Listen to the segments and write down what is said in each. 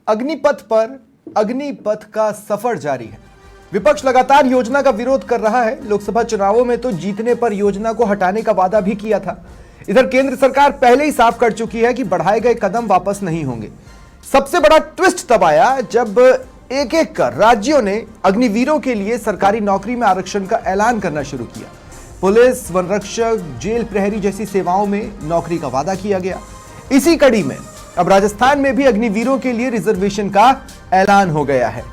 अग्निपथ पर अग्निपथ का सफर जारी है। विपक्ष लगातार योजना का विरोध कर रहा है। लोकसभा चुनावों में तो जीतने पर योजना को हटाने का वादा भी किया था। इधर केंद्र सरकार पहले ही साफ कर चुकी है कि बढ़ाए गए कदम वापस नहीं होंगे। सबसे बड़ा ट्विस्ट तब आया जब एक एक कर राज्यों ने अग्निवीरों के लिए सरकारी नौकरी में आरक्षण का ऐलान करना शुरू किया। पुलिस, वनरक्षक, जेल प्रहरी जैसी सेवाओं में नौकरी का वादा किया गया। इसी कड़ी में अब राजस्थान में भी अग्निवीरों के लिए रिजर्वेशन का ऐलान हो गया है।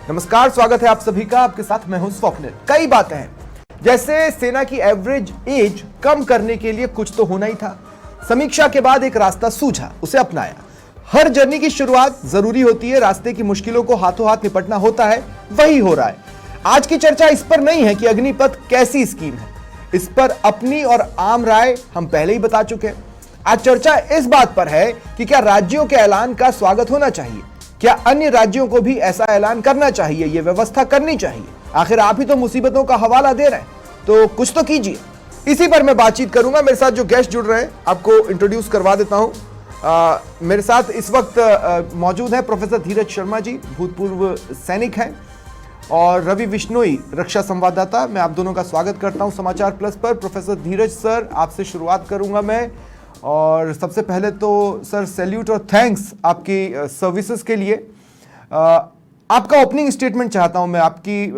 नमस्कार, स्वागत है आप सभी का। आपके साथ मैं हूं स्वप्निल। कई बातें हैं, जैसे सेना की एवरेज एज कम करने के लिए कुछ तो होना ही था। समीक्षा के बाद एक रास्ता सूझा, उसे अपनाया। हर जर्नी की शुरुआत जरूरी होती है, रास्ते की मुश्किलों को हाथों हाथ निपटना होता है, वही हो रहा है। आज की चर्चा इस पर नहीं है कि अग्निपथ कैसी स्कीम है, इस पर अपनी और आम राय हम पहले ही बता चुके हैं। आज चर्चा इस बात पर है कि क्या राज्यों के ऐलान का स्वागत होना चाहिए, क्या अन्य राज्यों को भी ऐसा ऐलान करना चाहिए, यह व्यवस्था करनी चाहिए। आखिर आप ही तो मुसीबतों का हवाला दे रहे हैं, तो कुछ तो कीजिए। इसी पर मैं बातचीत करूंगा। मेरे साथ जो गेस्ट जुड़ रहे हैं आपको इंट्रोड्यूस करवा देता हूं। मेरे साथ इस वक्त मौजूद है प्रोफेसर धीरज शर्मा जी, भूतपूर्व सैनिक हैं, और रवि बिश्नोई, रक्षा संवाददाता। मैं आप दोनों का स्वागत करता हूं समाचार प्लस पर। प्रोफेसर धीरज सर, आपसे शुरुआत करूंगा मैं। और सबसे पहले तो सर सैल्यूट और थैंक्स आपकी सर्विसेज के लिए। आपका ओपनिंग स्टेटमेंट चाहता हूं मैं आपकी,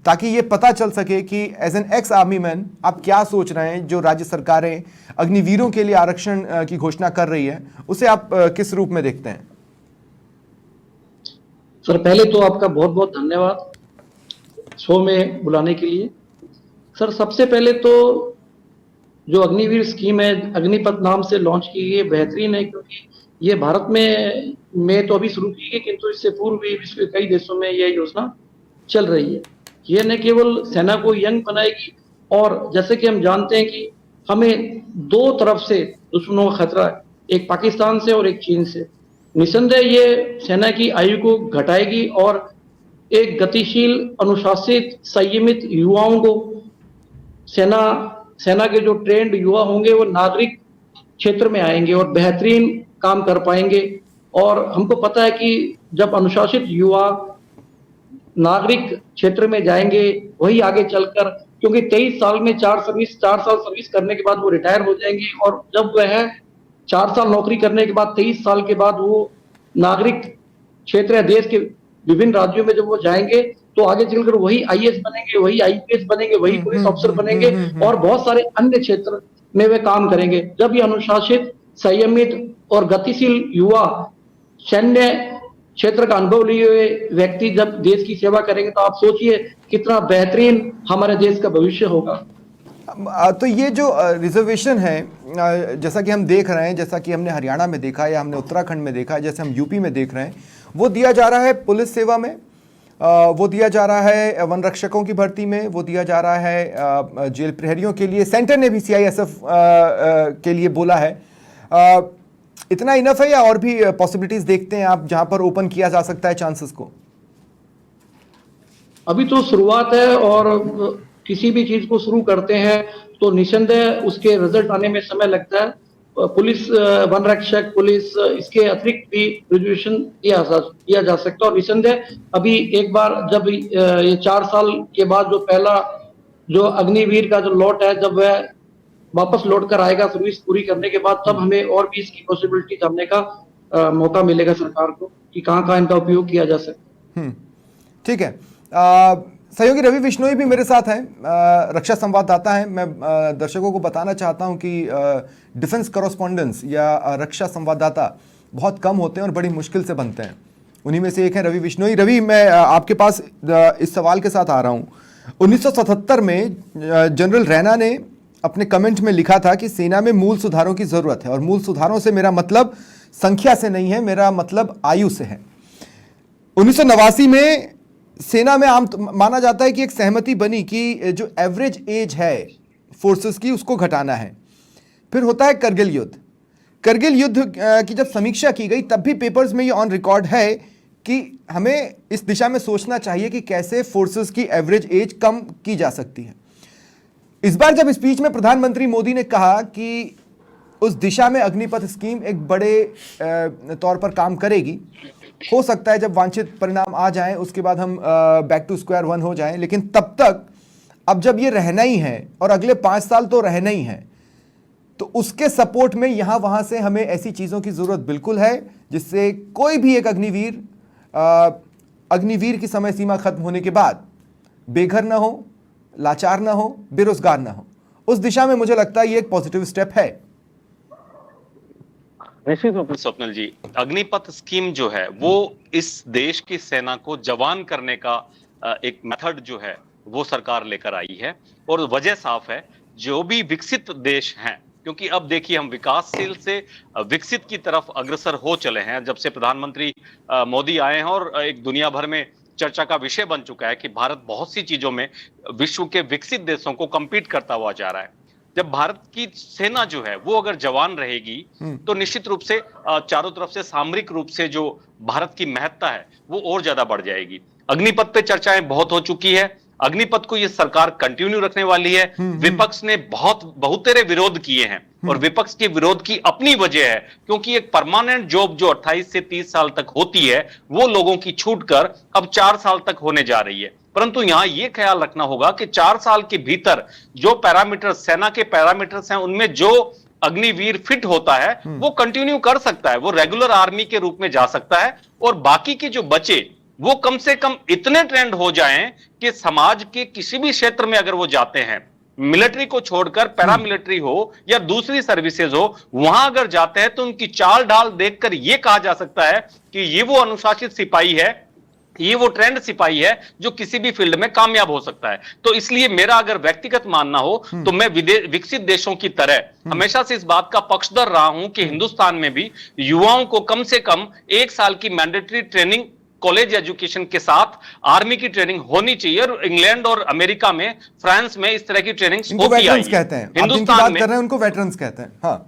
ताकि ये पता चल सके कि as an ex army man आप क्या सोच रहे हैं। जो राज्य सरकारें अग्निवीरों के लिए आरक्षण की घोषणा कर रही है, उसे आप किस रूप में देखते हैं? सर, पहले तो आपका बहुत बहुत धन्यवाद शो में बुलाने के लिए। सर, सबसे पहले तो जो अग्निवीर स्कीम है, अग्निपथ नाम से लॉन्च की गई, बेहतरीन है, क्योंकि ये भारत में तो अभी शुरू की गई, किंतु इससे पूर्व भी विश्व के कई देशों में यह योजना चल रही है। ये न केवल सेना को यंग बनाएगी, और जैसे कि हम जानते हैं कि हमें दो तरफ से दुश्मनों का खतरा है, एक पाकिस्तान से और एक चीन से। निसंदेह ये सेना की आयु को घटाएगी और एक गतिशील, अनुशासित, संयमित युवाओं को सेना के जो ट्रेंड युवा होंगे वो नागरिक क्षेत्र में आएंगे और बेहतरीन काम कर पाएंगे। और हमको पता है कि जब अनुशासित युवा नागरिक क्षेत्र में जाएंगे, वही आगे चलकर, क्योंकि 23 साल में 4 साल सर्विस करने के बाद वो रिटायर हो जाएंगे, और जब वह 4 साल नौकरी करने के बाद 23 साल के बाद वो नागरिक क्षेत्र या देश के विभिन्न राज्यों में जब वो जाएंगे, तो आगे चलकर वही आईएएस बनेंगे, वही आईपीएस बनेंगे, वही पुलिस ऑफिसर बनेंगे, और बहुत सारे अन्य क्षेत्र में वे काम करेंगे। जब ये अनुशासित, संयमित और गतिशील युवा सैन्य क्षेत्र का अनुभव लिए हुए व्यक्ति जब देश की सेवा करेंगे, तो आप सोचिए कितना बेहतरीन हमारे देश का भविष्य होगा। तो ये जो रिजर्वेशन है, जैसा कि हम देख रहे हैं, जैसा कि हमने हरियाणा में देखा, या हमने उत्तराखंड में देखा, जैसे हम यूपी में देख रहे हैं, वो दिया जा रहा है पुलिस सेवा में, वो दिया जा रहा है वन रक्षकों की भर्ती में, वो दिया जा रहा है जेल प्रहरियों के लिए। सेंटर ने भी सीआईएसएफ के लिए बोला है। इतना इनफ है या और भी पॉसिबिलिटीज देखते हैं आप, जहां पर ओपन किया जा सकता है चांसेस को? अभी तो शुरुआत है, और किसी भी चीज को शुरू करते हैं तो निसंदेह उसके रिजल्ट आने में समय लगता है। पुलिस, वन रक्षक, पुलिस, इसके अतिरिक्त भी ग्रेजुएशन किया जा सकता है। और निसंदेह अभी एक बार जब ये 4 साल के बाद जो पहला जो अग्निवीर का जो लॉट है, जब वह वापस लौट कर आएगा सर्विस पूरी करने के बाद, तब हमें और भी इसकी पॉसिबिलिटी जानने का मौका मिलेगा सरकार को कि कहाँ इनका उपयोग किया जा सकता। ठीक है। सहयोगी रवि बिश्नोई भी मेरे साथ हैं, रक्षा संवाददाता हैं। मैं दर्शकों को बताना चाहता हूं कि डिफेंस कॉरेस्पॉन्डेंट्स या रक्षा संवाददाता बहुत कम होते हैं और बड़ी मुश्किल से बनते हैं। उन्हीं में से एक है रवि बिश्नोई। रवि, मैं आपके पास इस सवाल के साथ आ रहा हूं। 1977 में जनरल रैना ने अपने कमेंट में लिखा था कि सेना में मूल सुधारों की जरूरत है, और मूल सुधारों से मेरा मतलब संख्या से नहीं है, मेरा मतलब आयु से है। 1989 में सेना में आम माना जाता है कि एक सहमति बनी कि जो एवरेज एज है फोर्सेस की, उसको घटाना है। फिर होता है करगिल युद्ध। करगिल युद्ध की जब समीक्षा की गई, तब भी पेपर्स में ये ऑन रिकॉर्ड है कि हमें इस दिशा में सोचना चाहिए कि कैसे फोर्सेस की एवरेज एज कम की जा सकती है। इस बार जब स्पीच में प्रधानमंत्री मोदी ने कहा कि उस दिशा में अग्निपथ स्कीम एक बड़े तौर पर काम करेगी, हो सकता है जब वांछित परिणाम आ जाएं उसके बाद हम बैक टू स्क्वायर वन हो जाएं, लेकिन तब तक अब जब ये रहना ही है और अगले 5 साल तो रहना ही है, तो उसके सपोर्ट में यहां वहां से हमें ऐसी चीजों की जरूरत बिल्कुल है जिससे कोई भी एक अग्निवीर की समय सीमा खत्म होने के बाद बेघर ना हो, लाचार ना हो, बेरोजगार ना हो। उस दिशा में मुझे लगता है ये एक पॉजिटिव स्टेप है। निश्चित रूप से स्वप्निल जी, अग्निपथ स्कीम जो है वो इस देश की सेना को जवान करने का एक मेथड जो है वो सरकार लेकर आई है। और वजह साफ है, जो भी विकसित देश हैं, क्योंकि अब देखिए हम विकासशील से विकसित की तरफ अग्रसर हो चले हैं जब से प्रधानमंत्री मोदी आए हैं, और एक दुनिया भर में चर्चा का विषय बन चुका है कि भारत बहुत सी चीजों में विश्व के विकसित देशों को कंपीट करता हुआ जा रहा है। जब भारत की सेना जो है वो अगर जवान रहेगी तो निश्चित रूप से चारों तरफ से सामरिक रूप से जो भारत की महत्ता है वो और ज्यादा बढ़ जाएगी। अग्निपथ पे चर्चाएं बहुत हो चुकी है, अग्निपथ को ये सरकार कंटिन्यू रखने वाली है। विपक्ष ने बहुतेरे विरोध किए हैं और विपक्ष के विरोध की अपनी वजह है, क्योंकि एक परमानेंट जॉब जो 28 से 30 साल तक होती है वो लोगों की छूटकर अब 4 साल तक होने जा रही है। परंतु यहां यह ख्याल रखना होगा कि 4 साल के भीतर जो पैरामीटर सेना के पैरामीटर्स हैं उनमें जो अग्निवीर फिट होता है वो कंटिन्यू कर सकता है, वो रेगुलर आर्मी के रूप में जा सकता है, और बाकी के जो बचे वो कम से कम इतने ट्रेंड हो जाएं कि समाज के किसी भी क्षेत्र में अगर वो जाते हैं, मिलिट्री को छोड़कर पैरामिलिट्री हो या दूसरी सर्विसेज हो, वहां अगर जाते हैं तो उनकी चाल ढाल देखकर यह कहा जा सकता है कि ये वो अनुशासित सिपाही है, ये वो ट्रेंड सिपाही है जो किसी भी फील्ड में कामयाब हो सकता है। तो इसलिए मेरा अगर व्यक्तिगत मानना हो तो मैं विकसित देशों की तरह हमेशा से इस बात का पक्षधर रहा हूं कि हिंदुस्तान में भी युवाओं को कम से कम 1 साल की मैंडेटरी ट्रेनिंग कॉलेज एजुकेशन के साथ आर्मी की ट्रेनिंग होनी चाहिए। और इंग्लैंड और अमेरिका में, फ्रांस में इस तरह की ट्रेनिंग होती आई है। हिंदुस्तान में उनको वेटरन्स कहते हैं। हाँ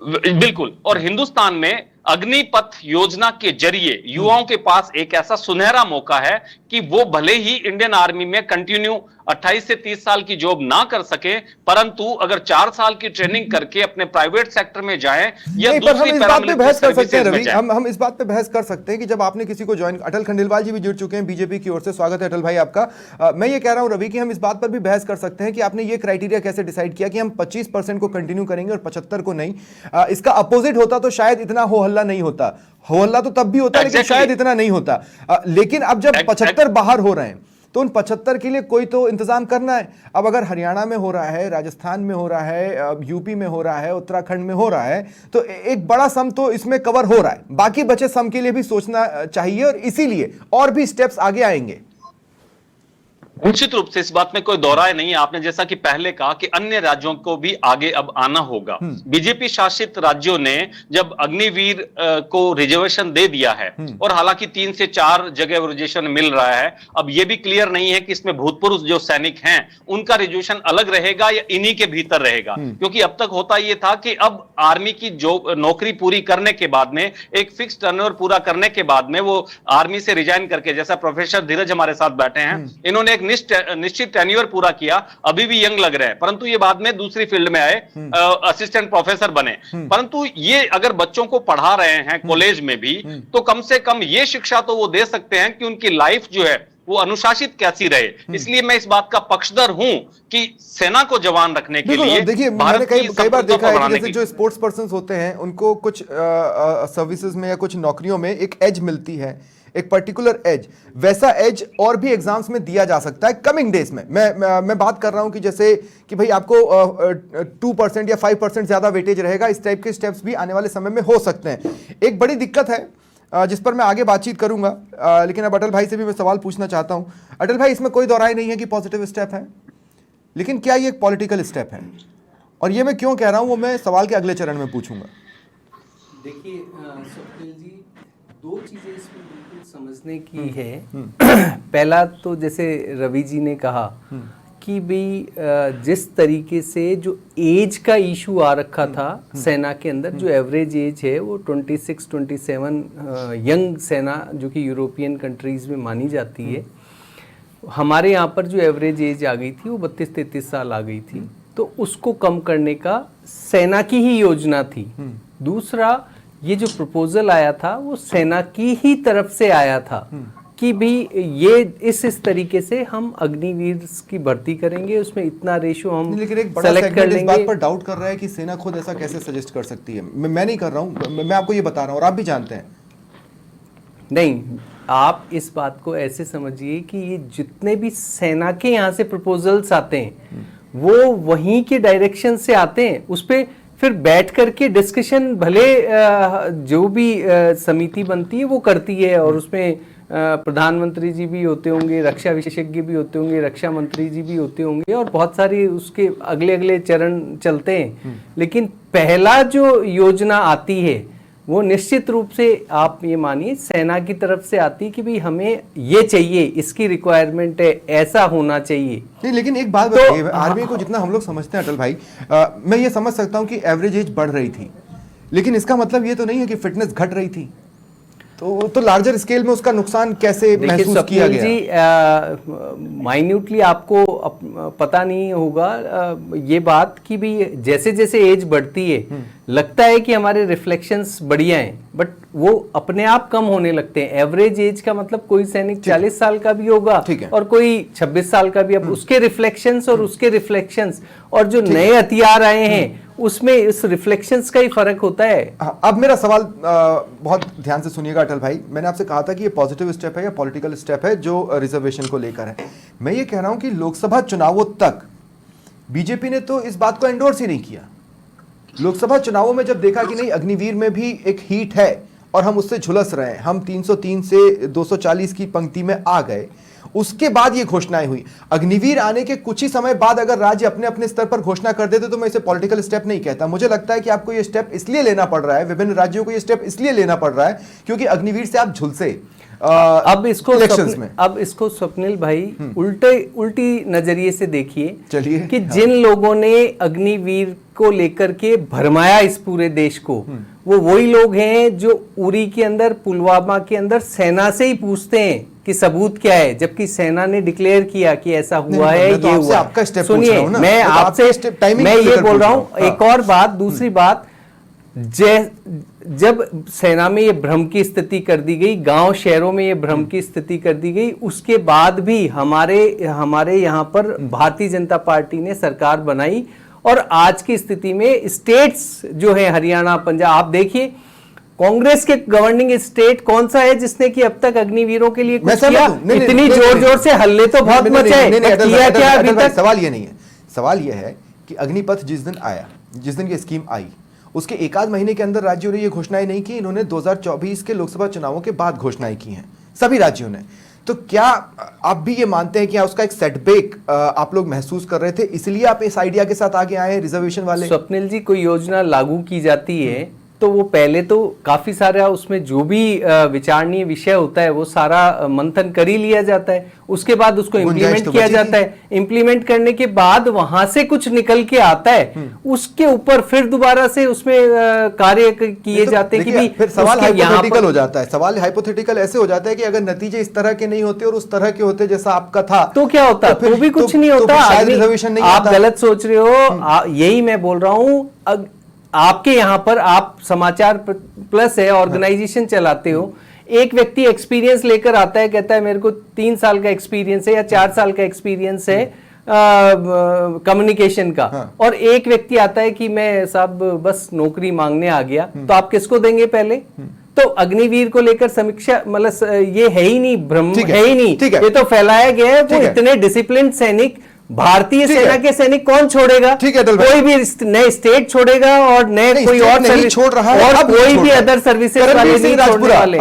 बिल्कुल। और हिंदुस्तान में अग्निपथ योजना के जरिए युवाओं के पास एक ऐसा सुनहरा मौका है कि वो भले ही इंडियन आर्मी में कंटिन्यू 28 से 30 साल की जॉब ना कर सके, परंतु अगर 4 साल की ट्रेनिंग करके अपने प्राइवेट सेक्टर में जाएं या दूसरी पैरामिलिट्री सर्विसेज में जाएं। हम इस बात पे बहस कर सकते हैं कि जब आपने किसी को ज्वाइन, अटल खंडेलवाल जी भी जुड़ चुके हैं बीजेपी की ओर से, स्वागत है अटल भाई आपका। मैं ये कह रहा हूं रवि कि हम इस बात पर भी बहस कर सकते हैं कि आपने ये क्राइटेरिया कैसे डिसाइड किया कि हम 25% को कंटिन्यू करेंगे और 75 को नहीं। इसका अपोजिट होता तो शायद इतना हो हल्ला नहीं होता, हो हल्ला तो तब भी होता लेकिन शायद इतना नहीं होता। लेकिन अब जब 75 बाहर हो रहे हैं तो उन 75 के लिए कोई तो इंतजाम करना है। अब अगर हरियाणा में हो रहा है, राजस्थान में हो रहा है, यूपी में हो रहा है, उत्तराखंड में हो रहा है, तो एक बड़ा सम तो इसमें कवर हो रहा है। बाकी बचे सम के लिए भी सोचना चाहिए और इसीलिए और भी स्टेप्स आगे आएंगे। निश्चित रूप से इस बात में कोई दोहराए नहीं है। आपने जैसा कि पहले कहा कि अन्य राज्यों को भी आगे अब आना होगा। बीजेपी शासित राज्यों ने जब अग्निवीर को रिजर्वेशन दे दिया है, और हालांकि 3 से 4 जगह रिजर्वेशन मिल रहा है, अब यह भी क्लियर नहीं है कि इसमें भूतपूर्व जो सैनिक हैं उनका रिजर्वेशन अलग रहेगा या इन्हीं के भीतर रहेगा। क्योंकि अब तक होता यह था कि अब आर्मी की जो नौकरी पूरी करने के बाद में, एक फिक्स टर्नओवर पूरा करने के बाद में वो आर्मी से रिजाइन करके, जैसा प्रोफेसर धीरज हमारे साथ बैठे हैं, इन्होंने एक निश्चित टेन्योर पूरा किया, अभी भी यंग लग रहे हैं, परंतु ये बाद में दूसरी फील्ड में आए, असिस्टेंट प्रोफेसर बने। परंतु ये अगर बच्चों को पढ़ा रहे हैं कॉलेज में भी, तो कम से कम ये शिक्षा तो वो दे सकते हैं कि उनकी लाइफ जो है वो अनुशासित कैसी रहे। इसलिए मैं इस बात का पक्षधर हूं कि सेना को जवान रखने के लिए, देखिए मैंने कई बार देखा है कि जैसे जो स्पोर्ट्स पर्सन होते हैं उनको कुछ सर्विसेज में या कुछ नौकरियों में एक एज मिलती है, एक पर्टिकुलर एज, वैसा एज और भी एग्जाम्स में दिया जा सकता है कमिंग डेज में। मैं बात कर रहा हूं कि जैसे कि भाई आपको 2% या 5% ज्यादा वेटेज रहेगा, इस टाइप के स्टेप्स भी आने वाले समय में हो सकते हैं। एक बड़ी दिक्कत है जिस पर मैं आगे बातचीत करूंगा, लेकिन अब अटल भाई से भी मैं सवाल पूछना चाहता हूं। अटल भाई, इसमें कोई दोहराई नहीं है कि पॉजिटिव स्टेप है, लेकिन क्या ये एक पॉलिटिकल स्टेप है? और ये मैं क्यों कह रहा हूं वो मैं सवाल के अगले चरण में पूछूंगा। देखिए स्वप्निल जी, 2 चीजें इसमें बिल्कुल समझने की है। पहला तो जैसे रवि जी ने कहा कि भाई जिस तरीके से जो एज का इशू आ रखा था सेना के अंदर, जो एवरेज एज है वो 26-27 यंग सेना जो कि यूरोपियन कंट्रीज में मानी जाती है, हमारे यहाँ पर जो एवरेज एज आ गई थी वो 32-33 साल आ गई थी। तो उसको कम करने का सेना की ही योजना थी। दूसरा ये जो प्रपोजल आया था वो सेना की ही तरफ से आया था कि भी ये इस तरीके से हम अग्निवीर की भर्ती करेंगे, उसमें इतना रेशो हम लेकिन एक बड़ा सेलेक्ट कर सेगमेंट इस लेंगे। बात पर डाउट कर रहा है कि सेना खुद ऐसा कैसे सजेस्ट कर सकती है। मैं नहीं कर रहा हूं, मैं आपको ये बता रहा हूं और आप भी जानते हैं। नहीं, आप इस बात को ऐसे समझिए कि ये जितने भी सेना के यहाँ से प्रपोजल्स आते हैं वो वहीं के डायरेक्शन से आते हैं, उस पे फिर बैठ करके डिस्कशन भले जो भी समिति बनती है वो करती है, और उसमें प्रधानमंत्री जी भी होते होंगे, रक्षा विशेषज्ञ भी होते होंगे, रक्षा मंत्री जी भी होते होंगे, और बहुत सारे उसके अगले अगले चरण चलते हैं। लेकिन पहला जो योजना आती है वो निश्चित रूप से आप ये मानिए सेना की तरफ से आती है कि भाई हमें ये चाहिए, इसकी रिक्वायरमेंट है, ऐसा होना चाहिए। नहीं, लेकिन एक बात बताइए, आर्मी को जितना हम लोग समझते हैं अटल भाई, मैं ये समझ सकता हूं कि एवरेज एज बढ़ रही थी, लेकिन इसका मतलब ये तो नहीं है कि फिटनेस घट रही थी। तो लार्जर स्केल में उसका नुकसान कैसे महसूस किया गया? जी माइन्यूटली आपको पता नहीं होगा ये बात कि भी जैसे जैसे एज बढ़ती है लगता है कि हमारे रिफ्लेक्शंस बढ़िया हैं, बट वो अपने आप कम होने लगते हैं। एवरेज एज का मतलब कोई सैनिक 40 साल का भी होगा और कोई 26 साल का भी, अब उसके रिफ्लेक्शंस और उसके रिफ्लेक्शंस और जो नए हथियार आए हैं उसमें इस रिफ्लेक्शंस का ही फर्क होता है। अब मेरा सवाल बहुत ध्यान से सुनिएगा अटल भाई, मैंने आपसे कहा था कि ये पॉजिटिव स्टेप है या पॉलिटिकल स्टेप है जो रिजर्वेशन को लेकर है। मैं ये कह रहा हूं कि लोकसभा चुनावों तक बीजेपी ने तो इस बात को एंडोर्स ही नहीं किया। लोकसभा चुनावों में जब देखा कि नहीं अग्निवीर में भी एक हीट है और हम उससे झुलस रहे हैं, हम 303 से 240 की पंक्ति में आ गए, उसके बाद ये घोषणाएं हुई। अग्निवीर आने के कुछ ही समय बाद अगर राज्य अपने अपने स्तर पर घोषणा कर देते तो मैं इसे पॉलिटिकल स्टेप नहीं कहता। मुझे लगता है कि आपको ये स्टेप इसलिए लेना पड़ रहा है, विभिन्न राज्यों को ये स्टेप इसलिए लेना पड़ रहा है क्योंकि अग्निवीर से आप झुलसे अब इसको स्वप्निल भाई उल्टी नजरिए से देखिए, चलिए कि जिन लोगों ने अग्निवीर को लेकर के भरमाया इस पूरे देश को, वो वही लोग हैं जो उरी के अंदर, पुलवामा के अंदर सेना से ही पूछते हैं कि सबूत क्या है, जबकि सेना ने डिक्लेयर किया कि ऐसा हुआ है, ये हुआ। सुनिए, मैं आपसे मैं ये बोल रहा हूं। एक और बात, दूसरी बात, जब सेना में ये भ्रम की स्थिति कर दी गई, गांव शहरों में ये भ्रम की स्थिति कर दी गई, उसके बाद भी हमारे यहाँ पर भारतीय जनता पार्टी ने सरकार बनाई, और आज की स्थिति में स्टेट्स जो है हरियाणा, पंजाब, आप देखिए कांग्रेस के गवर्निंग स्टेट कौन सा है जिसने कि अब तक अग्निवीरों के लिए कुछ किया? इतनी जोर जोर से हल्ले तो बहुत मचे, किया क्या अभी तक? सवाल ये नहीं है, सवाल ये है कि अग्निपथ जिस दिन आया, जिस दिन ये स्कीम आई, उसके एक आध महीने के अंदर राज्यों ने ये घोषणाएं नहीं की। इन्होंने 2024 के लोकसभा चुनावों के बाद घोषणाएं की हैं सभी राज्यों ने। तो क्या आप भी ये मानते हैं कि उसका एक सेटबैक आप लोग महसूस कर रहे थे, इसलिए आप इस आइडिया के साथ आगे आए हैं रिजर्वेशन वाले? स्वप्निल जी, कोई योजना लागू की जाती है तो वो पहले तो काफी सारा उसमें जो भी विचारणीय विषय होता है वो सारा मंथन कर ही लिया जाता है, उसके बाद उसको इम्प्लीमेंट किया जाता है। इम्प्लीमेंट करने के बाद वहां से कुछ निकल के आता है, उसके ऊपर फिर दोबारा से उसमें कार्य किए जाते हैं कि भी फिर सवाल हाइपोथेटिकल हो जाता है। सवाल हाइपोथेटिकल ऐसे हो जाता है कि अगर नतीजे इस तरह के नहीं होते और उस तरह के होते जैसा आपका था तो क्या होता? तो भी कुछ नहीं होता। आप गलत सोच रहे हो, यही मैं बोल रहा हूं। आपके यहाँ पर आप समाचार प्लस है, ऑर्गेनाइजेशन चलाते हो, एक व्यक्ति एक्सपीरियंस लेकर आता है, कहता है मेरे को 3 साल का एक्सपीरियंस है या 4 साल का एक्सपीरियंस है कम्युनिकेशन का, और एक व्यक्ति आता है कि मैं साहब बस नौकरी मांगने आ गया, तो आप किसको देंगे पहले? तो अग्निवीर को लेकर समीक्षा, मतलब ये है ही नहीं, भ्रम है ही नहीं, ये तो फैलाया गया है। वो इतने डिसिप्लिन सैनिक, भारतीय सेना के सैनिक कौन छोड़ेगा? ठीक है, कोई भी नए स्टेट छोड़ेगा और नए कोई और नहीं छोड़ रहा है, और कोई भी अदर सर्विसेज वाले नहीं छोड़ने वाले।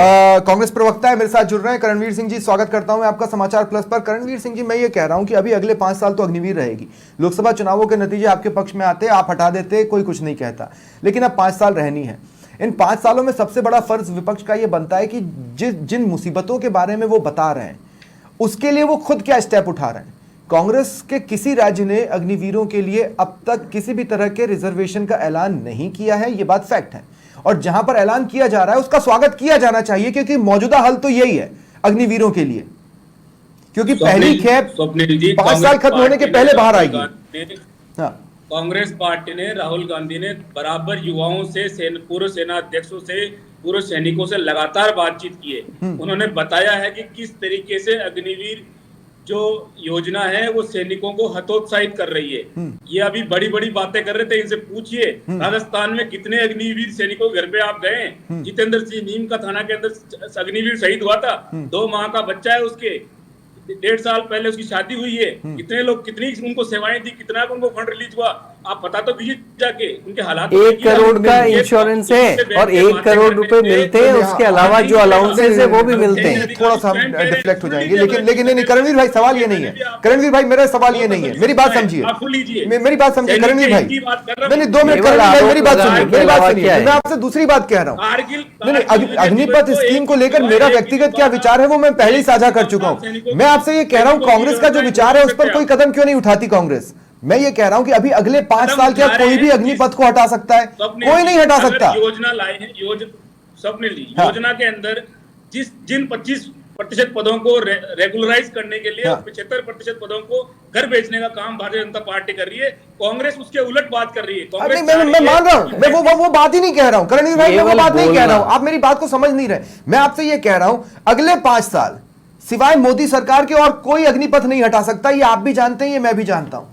कांग्रेस प्रवक्ता है मेरे साथ जुड़ रहे हैं, करणवीर सिंह जी, स्वागत करता हूं मैं आपका समाचार प्लस पर। करणवीर सिंह जी, मैं ये कह रहा हूं कि अभी अगले 5 साल तो अग्निवीर रहेगी। लोकसभा चुनावों के नतीजे आपके पक्ष में आते, आप हटा देते, कोई कुछ नहीं कहता, लेकिन अब 5 साल रहनी है। इन 5 सालों में सबसे बड़ा फर्ज विपक्ष का यह बनता है कि जिन मुसीबतों के बारे में वो बता रहे हैं उसके लिए वो खुद क्या स्टेप उठा रहे हैं। कांग्रेस के किसी राज्य ने अग्निवीरों के लिए अब तक किसी भी तरह के रिजर्वेशन का ऐलान नहीं किया है, यह बात फैक्ट है, और जहां पर ऐलान किया जा रहा है उसका स्वागत किया जाना चाहिए, क्योंकि मौजूदा हल तो यही है अग्निवीरों के लिए, क्योंकि पहली खेप 5 साल खत्म होने के पहले बाहर आएगी। कांग्रेस पार्टी ने, राहुल गांधी ने बराबर युवाओं से, पूर्व सेना अध्यक्षों से, पूर्व सैनिकों से लगातार बातचीत की है। उन्होंने बताया है कि किस तरीके से अग्निवीर जो योजना है वो सैनिकों को हतोत्साहित कर रही है। ये अभी बड़ी बड़ी बातें कर रहे थे, इनसे पूछिए राजस्थान में कितने अग्निवीर सैनिकों के घर पे आप गए? जितेंद्र सिंह नीम का थाना के अंदर अग्निवीर शहीद हुआ था, 2 माह का बच्चा है उसके, 1.5 साल पहले उसकी शादी हुई है। कितने लोग, कितनी उनको सेवाएं दी, कितना उनको फंड रिलीज हुआ, आप पता तो कीजिए जाके उनके हालात। 1 करोड़ का इंश्योरेंस है और 1 करोड़ रुपए मिलते हैं, उसके अलावा जो अलाउंसेस है वो भी मिलते हैं। थोड़ा सा हम डिफ्लेक्ट हो जाएंगे, लेकिन नहीं करणवीर भाई, सवाल ये नहीं है। करणवीर भाई, मेरा सवाल ये नहीं है, मेरी बात समझिए, मेरी बात समझिए करणवीर भाई। नहीं 2 मिनट करणवीर भाई, मेरी बात सुनिए, मेरी बात सुनिए, मैं आपसे दूसरी बात कह रहा हूँ। नहीं, अग्निपथ स्कीम को लेकर मेरा व्यक्तिगत क्या विचार है वो मैं पहले ही साझा कर चुका हूं। मैं आपसे ये कह रहा हूं, कांग्रेस का जो विचार है उस पर कोई कदम क्यों नहीं उठाती कांग्रेस? मैं ये कह रहा हूं कि अभी अगले 5 साल के कोई भी अग्निपथ को हटा सकता है, कोई नहीं हटा सकता। योजना लाई है, सबने ली योजना के अंदर जिन 25% पदों को रेगुलराइज करने के लिए 75% पदों को घर बेचने का काम भारतीय जनता पार्टी कर रही है। कांग्रेस उसके उलट बात कर रही है। कांग्रेस मैं मान रहा हूं, मैं वो बात ही नहीं कह रहा हूं करणवीर भाई, मैं वो बात नहीं कह रहा हूं, आप मेरी बात को समझ नहीं रहे। मैं आपसे ये कह रहा हूं, अगले 5 साल सिवाय मोदी सरकार के और कोई अग्निपथ नहीं हटा सकता, ये आप भी जानते हैं, ये मैं भी जानता हूं।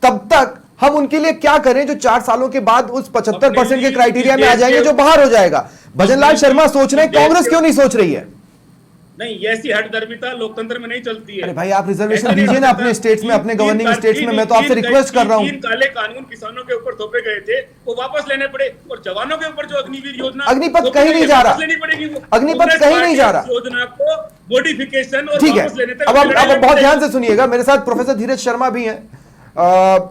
तब तक हम उनके लिए क्या करें जो 4 सालों के बाद उस 75% के क्राइटेरिया में आ जाएंगे, जो बाहर हो जाएगा। भजनलाल शर्मा सोच रहे हैं, कांग्रेस क्यों नहीं सोच रही है? नहीं, ऐसी हठधर्मिता लोकतंत्र में नहीं चलती है। अरे भाई, आप रिजर्वेशन दीजिए ना अपने स्टेट्स में, अपने गवर्निंग स्टेट्स में। मैं तो आपसे रिक्वेस्ट कर रहा हूं। 3 काले कानून किसानों के ऊपर थोपे गए थे, वो वापस लेने पड़े, और जवानों के ऊपर जो अग्निवीर योजना, अग्निपथ कहीं नहीं जा रहा, लेनी पड़ेगी वो। अग्निपथ कहीं नहीं जा रहा, योजना को मॉडिफिकेशन और ठीक है। वापस लेने तक अब बहुत ध्यान से सुनिएगा, मेरे साथ प्रोफेसर धीरज शर्मा भी हैं,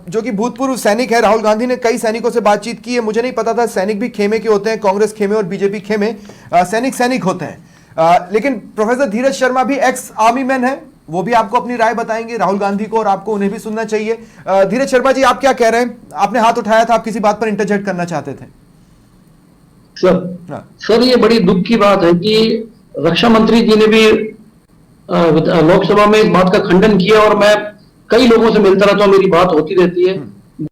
जो कि भूतपूर्व सैनिक है। राहुल गांधी ने कई सैनिकों से बातचीत की है। मुझे नहीं पता था सैनिक भी खेमे के होते हैं, कांग्रेस खेमे और बीजेपी खेमे, सैनिक होते हैं। लेकिन प्रोफेसर धीरज शर्मा भी एक्स आर्मी मैन है, वो भी आपको अपनी राय बताएंगे राहुल गांधी को, और आपको उन्हें भी सुनना चाहिए। धीरज शर्मा जी, आप क्या कह रहे हैं? आपने हाथ उठाया था, आप किसी बात पर इंटरजेक्ट करना चाहते थे। सर, ये बड़ी दुख की बात है कि रक्षा मंत्री जी ने भी लोकसभा में इस बात का खंडन किया, और मैं कई लोगों से मिलता रहता हूं, मेरी बात होती रहती है।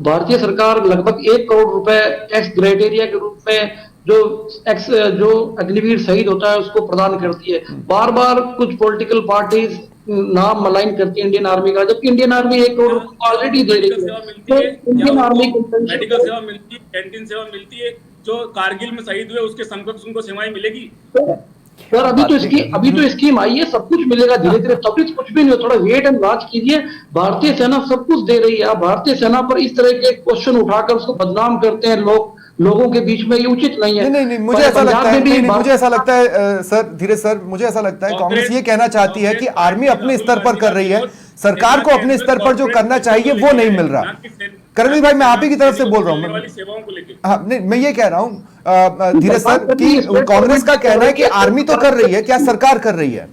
भारतीय सरकार लगभग 1 करोड़ रुपए एक्स क्राइटेरिया के रूप में जो अग्निवीर शहीद होता है उसको प्रदान करती है। बार बार कुछ पॉलिटिकल पार्टीज नाम मलाइन करती है इंडियन आर्मी का, जबकि इंडियन आर्मी 1 करोड़ ऑलरेडी दे रही है। तो इंडियन आर्मी को मेडिकल सेवा मिलती है, कैंटीन सेवा मिलती है, जो कारगिल में शहीद हुए उसके समकक्ष उनको सेवाएं मिलेगी। सर, अभी तो स्कीम आई है, सब कुछ मिलेगा धीरे धीरे, तब कुछ भी नहीं हो, थोड़ा वेट एंड वॉच कीजिए। भारतीय सेना सब कुछ दे रही है। आप भारतीय सेना पर इस तरह के क्वेश्चन उठाकर उसको बदनाम करते हैं लोगों के बीच में, ये उचित नहीं है। नहीं, मुझे ऐसा लगता है, मुझे ऐसा लगता है सर, धीरज सर, मुझे ऐसा लगता है कांग्रेस ये कहना चाहती है कि आर्मी अपने स्तर पर कर रही है, सरकार को अपने स्तर पर जो करना चाहिए वो नहीं मिल रहा। करणवीर भाई, मैं आप ही की तरफ से बोल रहा हूँ। हाँ, नहीं, मैं ये कह रहा हूँ धीरज सर कि कांग्रेस का कहना है कि आर्मी तो कर रही है, क्या सरकार कर रही है?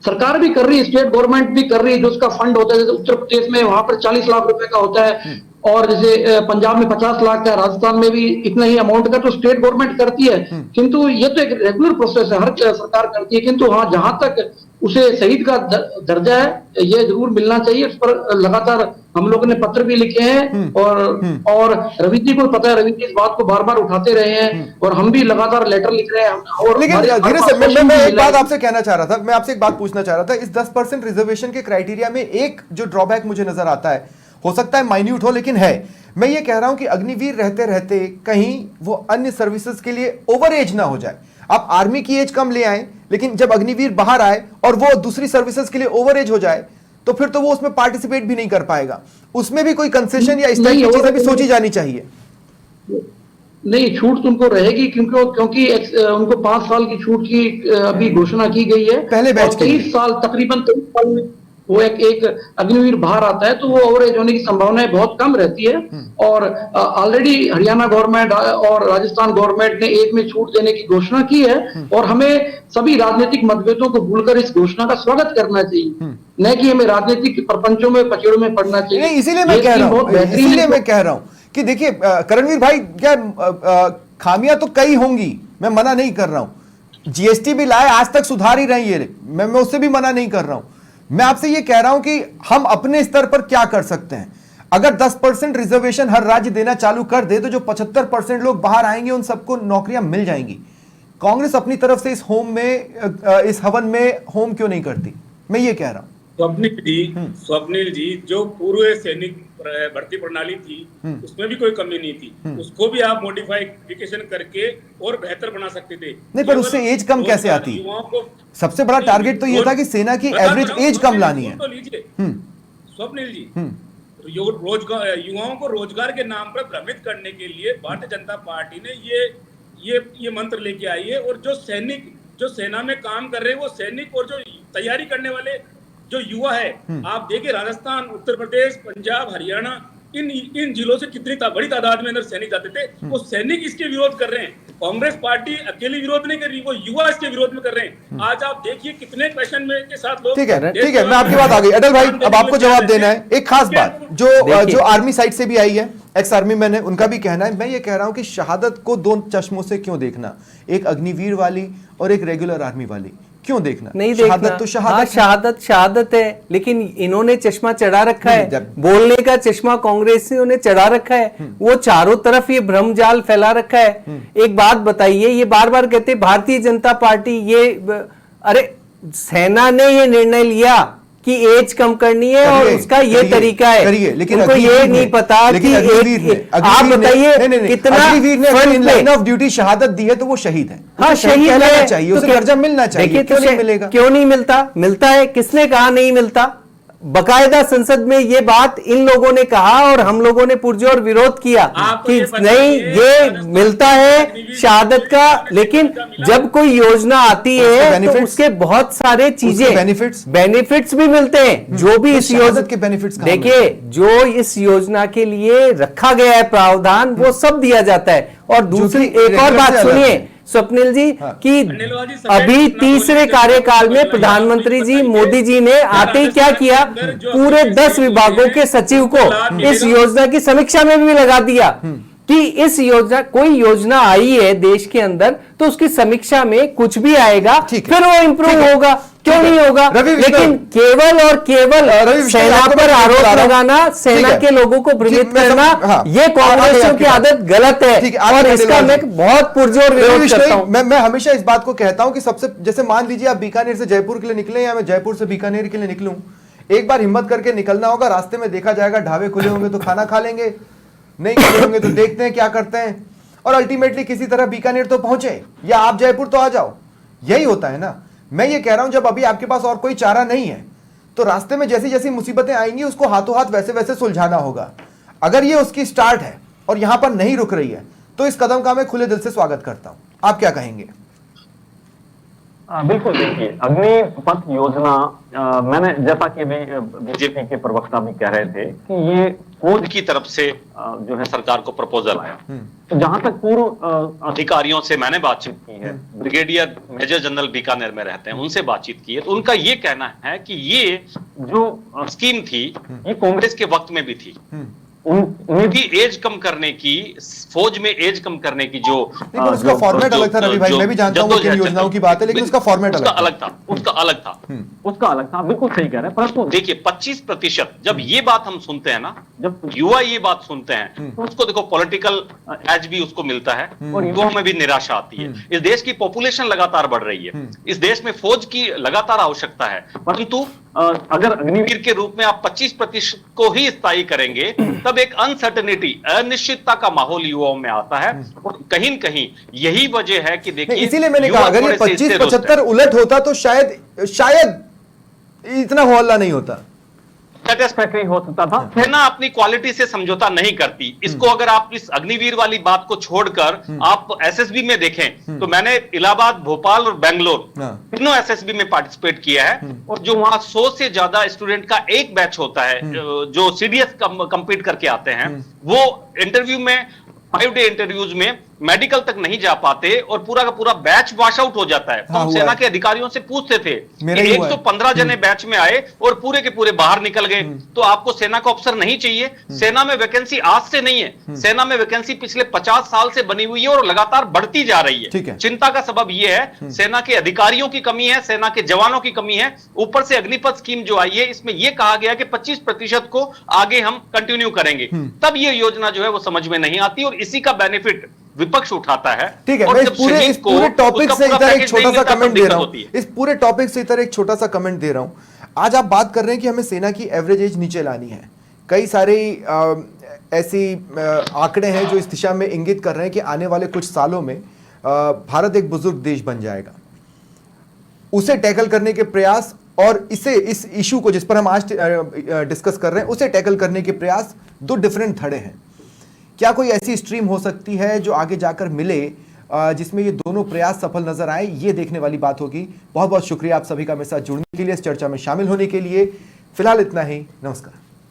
सरकार भी कर रही है, स्टेट गवर्नमेंट भी कर रही है। जो उसका फंड होता है, जैसे उत्तर प्रदेश में वहां पर 40 लाख रुपए का होता है, और जैसे पंजाब में 50 लाख का, राजस्थान में भी इतना ही अमाउंट का तो स्टेट गवर्नमेंट करती है। किंतु ये तो एक रेगुलर प्रोसेस है, हर सरकार करती है। किंतु हाँ, जहां तक उसे शहीद का दर्जा है, ये जरूर मिलना चाहिए। उस पर लगातार हम लोगों ने पत्र भी लिखे हैं, और रवि जी को पता है, रवि जी इस बात को बार बार उठाते रहे हैं, और हम भी लगातार लेटर लिख रहे हैं। और लेकिन धीरे से मैं एक बात आपसे कहना चाह रहा था, मैं आपसे एक बात पूछना चाह रहा था। इस 10% रिजर्वेशन के क्राइटेरिया में एक जो ड्रॉबैक मुझे नजर आता है, हो सकता है माइन्यूट हो, लेकिन है। मैं ये कह रहा हूं कि अग्निवीर रहते रहते कहीं वो अन्य सर्विसेज के लिए ओवर एज ना हो जाए। आप आर्मी की एज कम ले आए, लेकिन जब अग्निवीर बाहर आए और वो दूसरी सर्विसेज के लिए ओवर एज हो जाए, तो फिर तो वो उसमें पार्टिसिपेट भी नहीं कर पाएगा। उसमें भी कोई कंसेशन या इस तरह की चीजें भी सोची जानी चाहिए। नहीं, छूट तो उनको रहेगी, क्योंकि उनको 5 साल की छूट की अभी घोषणा की गई है। पहले बैच के 23 साल, तकरीबन 23 साल में वो एक अग्निवीर बाहर आता है, तो वो ओवरेज होने की संभावनाएं बहुत कम रहती है। और ऑलरेडी हरियाणा गवर्नमेंट और राजस्थान गवर्नमेंट ने एक में छूट देने की घोषणा की है, और हमें सभी राजनीतिक मतभेदों को भूलकर इस घोषणा का स्वागत करना चाहिए, न कि हमें राजनीतिक प्रपंचों में पचड़ों में पड़ना चाहिए। इसीलिए मैं कह रहा हूं कि देखिए करणवीर भाई, क्या खामियां तो कई होंगी, मैं मना नहीं कर रहा हूं। जीएसटी भी लाए, आज तक सुधार ही रही है, मैं उससे भी मना नहीं कर रहा हूं। मैं आपसे ये कह रहा हूं कि हम अपने स्तर पर क्या कर सकते हैं। अगर 10% रिजर्वेशन हर राज्य देना चालू कर दे तो जो 75% लोग बाहर आएंगे उन सबको नौकरियां मिल जाएंगी। कांग्रेस अपनी तरफ से इस हवन में होम क्यों नहीं करती, मैं ये कह रहा हूं। स्वप्निल जी, जो पूर्व सैनिक भर्ती प्रणाली थी उसमें भी कोई कमी नहीं थी, उसको भी आप मॉडिफिकेशन करके और बेहतर बना सकते थे। नहीं, पर उससे एज कम कैसे आती? युवाओं को सबसे बड़ा टारगेट तो ये था कि सेना की एवरेज एज कम लानी है। तो लीजिए स्वप्निल जी, युवाओं को रोजगार के नाम पर भ्रमित करने के लिए भारतीय जनता पार्टी ने ये मंत्र लेके आई है। और जो सैनिक जो सेना में काम कर रहे हैं वो सैनिक और जो तैयारी करने वाले जो युवा है, आप देखिए राजस्थान, उत्तर प्रदेश, पंजाब, हरियाणा, इन जिलों से कितनी बड़ी तादाद में अंदर सैनिक जाते थे। वो सैनिक इसके विरोध कर रहे हैं। कांग्रेस पार्टी अकेली विरोध नहीं कर रही, वो युवा इसके विरोध में कर रहे हैं। आज आप देखिए कितने पैशन में के साथ लोग। ठीक है, मैं आपकी बात आ गई। अटल भाई, अब आपको जवाब देना है। एक खास बात जो आर्मी साइड से भी आई है, एक्स आर्मी मैन है, उनका भी कहना है। मैं ये कह रहा हूं कि शहादत को दो चश्मों से क्यों देखना, एक अग्निवीर वाली और एक रेगुलर आर्मी वाली, क्यों देखना? नहीं देखना। शहादत तो शहादत, हाँ, शहादत है, लेकिन इन्होंने चश्मा चढ़ा रखा है, बोलने का चश्मा कांग्रेसियों ने चढ़ा रखा है। वो चारों तरफ ये भ्रमजाल फैला रखा है। एक बात बताइए, ये बार बार कहते भारतीय जनता पार्टी, अरे सेना ने ये निर्णय लिया कि एज कम करनी है और उसका ये तरीका है, लेकिन उनको ये नहीं पता कि आप बताइए कितना लाइन ऑफ ड्यूटी शहादत दी है तो वो शहीद है। हाँ, शहीद है, चाहिए, उसे दर्जा मिलना चाहिए। देखिए, क्यों नहीं मिलेगा? क्यों नहीं मिलता? मिलता है। किसने कहा नहीं मिलता? बकायदा संसद में ये बात इन लोगों ने कहा और हम लोगों ने पुरजोर विरोध किया कि नहीं, ये मिलता है शहादत का। लेकिन जब कोई योजना आती है तो उसके बहुत सारे चीजें बेनिफिट्स भी मिलते हैं। जो भी इस योजना के बेनिफिट्स, देखिए, जो इस योजना के लिए रखा गया है प्रावधान, वो सब दिया जाता है। और दूसरी एक और बात सुनिए स्वप्निल जी, कि अभी तीसरे कार्यकाल में प्रधानमंत्री जी मोदी जी ने आते ही क्या किया, पूरे 10 विभागों के सचिव को इस योजना की समीक्षा में भी लगा दिया कि इस योजना, कोई योजना आई है देश के अंदर तो उसकी समीक्षा में कुछ भी आएगा, फिर वो इंप्रूव होगा। क्यों नहीं होगा? लेकिन केवल और केवल सेना पर आरोप लगाना, सेना के लोगों को भ्रमित करना, ये कांग्रेसियों की आदत गलत है और इसका मैं बहुत पुरजोर विरोध करता हूं। मैं हमेशा इस बात को कहता हूं कि सबसे, जैसे मान लीजिए आप बीकानेर से जयपुर के लिए निकले या मैं जयपुर से बीकानेर के लिए निकलूं, एक बार हिम्मत करके निकलना होगा। रास्ते में देखा जाएगा ढाबे खुले होंगे तो खाना खा लेंगे, नहीं खुले होंगे तो देखते हैं क्या करते हैं, और अल्टीमेटली किसी तरह बीकानेर तो पहुंचे, या आप जयपुर तो आ जाओ। यही होता है ना। मैं ये कह रहा हूं, जब अभी आपके पास और कोई चारा नहीं है तो रास्ते में जैसी जैसी मुसीबतें आएंगी उसको हाथों हाथ वैसे वैसे सुलझाना होगा। अगर ये उसकी स्टार्ट है और यहां पर नहीं रुक रही है तो इस कदम का मैं खुले दिल से स्वागत करता हूं। आप क्या कहेंगे? बिल्कुल, देखिए अग्निपथ योजना, मैंने जैसा कि अभी बीजेपी के प्रवक्ता भी कह रहे थे कि ये फौज की तरफ से जो है सरकार को प्रपोजल आया। तो जहां तक पूर्व अधिकारियों से मैंने बातचीत की है, ब्रिगेडियर मेजर जनरल बीकानेर में रहते हैं, उनसे बातचीत की है, तो उनका ये कहना है कि ये जो स्कीम थी ये कांग्रेस के वक्त में भी थी। उनकी एज कम करने की, फौज में एज कम करने की जो उसका फॉर्मेट अलग था रवि भाई, मैं भी जानता हूं किन योजनाओं की बात है, लेकिन उसका फॉर्मेट अलग था। उसका अलग था, बिल्कुल सही कह रहे हैं। परंतु देखिए 25%, जब ये बात हम सुनते हैं ना, जब युवा ये बात सुनते हैं तो उसको देखो पॉलिटिकल एज भी उसको मिलता है और युवाओं में भी निराशा आती है। इस देश की पॉपुलेशन लगातार बढ़ रही है, इस देश में फौज की लगातार आवश्यकता है, परंतु अगर अग्निवीर के रूप में आप 25% को ही स्थायी करेंगे तब एक अनसर्टेनिटी, अनिश्चितता का माहौल युवाओं में आता है। और कहीं न कहीं यही वजह है कि देखिए, इसीलिए मैंने कहा अगर ये 25-75 उलट होता तो शायद इतना हौला नहीं होता, सेटिस्फैक्टरी हो सकता था। सेना अपनी क्वालिटी से समझौता नहीं करती। इसको अगर आप इस अग्निवीर वाली बात को छोड़कर आप एसएसबी में देखें तो मैंने इलाहाबाद, भोपाल और बेंगलोर तीनों एसएसबी में पार्टिसिपेट किया है, और जो वहां 100 से ज्यादा स्टूडेंट का एक बैच होता है जो सीडीएस कंपीट करके आते हैं, वो इंटरव्यू में 5 डे इंटरव्यूज में मेडिकल तक नहीं जा पाते और पूरा का पूरा बैच वॉश आउट हो जाता है। तो हाँ, हम हुआ सेना है। के अधिकारियों से पूछते थे मेरा कि ही हुआ है। 115 जने बैच में आए और पूरे के पूरे बाहर निकल गए, तो आपको सेना का अफसर नहीं चाहिए? सेना में वैकेंसी आज से नहीं है, सेना में वैकेंसी पिछले 50 साल से बनी हुई है और लगातार बढ़ती जा रही ठीक है। है। चिंता का सबब यह है सेना के अधिकारियों की कमी है, सेना के जवानों की कमी है। ऊपर से अग्निपथ स्कीम जो आई है, इसमें यह कहा गया कि 25% को आगे हम कंटिन्यू करेंगे, तब यह योजना जो है वो समझ में नहीं आती और इसी का बेनिफिट विपक्ष उठाता है। ठीक है, और मैं इस जब पूरे शहीद को टॉपिक उसका से पूरा इधर एक पैकेज छोटा नहीं सा मिलता, तब कमेंट दे दिक्कत रहा होती हूं। है। इस पूरे टॉपिक से इधर एक छोटा सा कमेंट दे रहा हूं। आज आप बात कर रहे हैं कि हमें सेना की एवरेज एज नीचे लानी है। कई सारे ऐसी आंकड़े हैं जो इस दिशा में इंगित कर रहे हैं कि आने वाले कुछ सालों में भारत एक बुजुर्ग देश बन जाएगा। उसे टैकल करने के प्रयास और इस इशू को जिस पर हम आज डिस्कस कर रहे हैं उसे टैकल करने के प्रयास, दो डिफरेंट धड़े हैं। क्या कोई ऐसी स्ट्रीम हो सकती है जो आगे जाकर मिले जिसमें ये दोनों प्रयास सफल नजर आए? ये देखने वाली बात होगी। बहुत बहुत शुक्रिया आप सभी का मेरे साथ जुड़ने के लिए, इस चर्चा में शामिल होने के लिए। फिलहाल इतना ही, नमस्कार।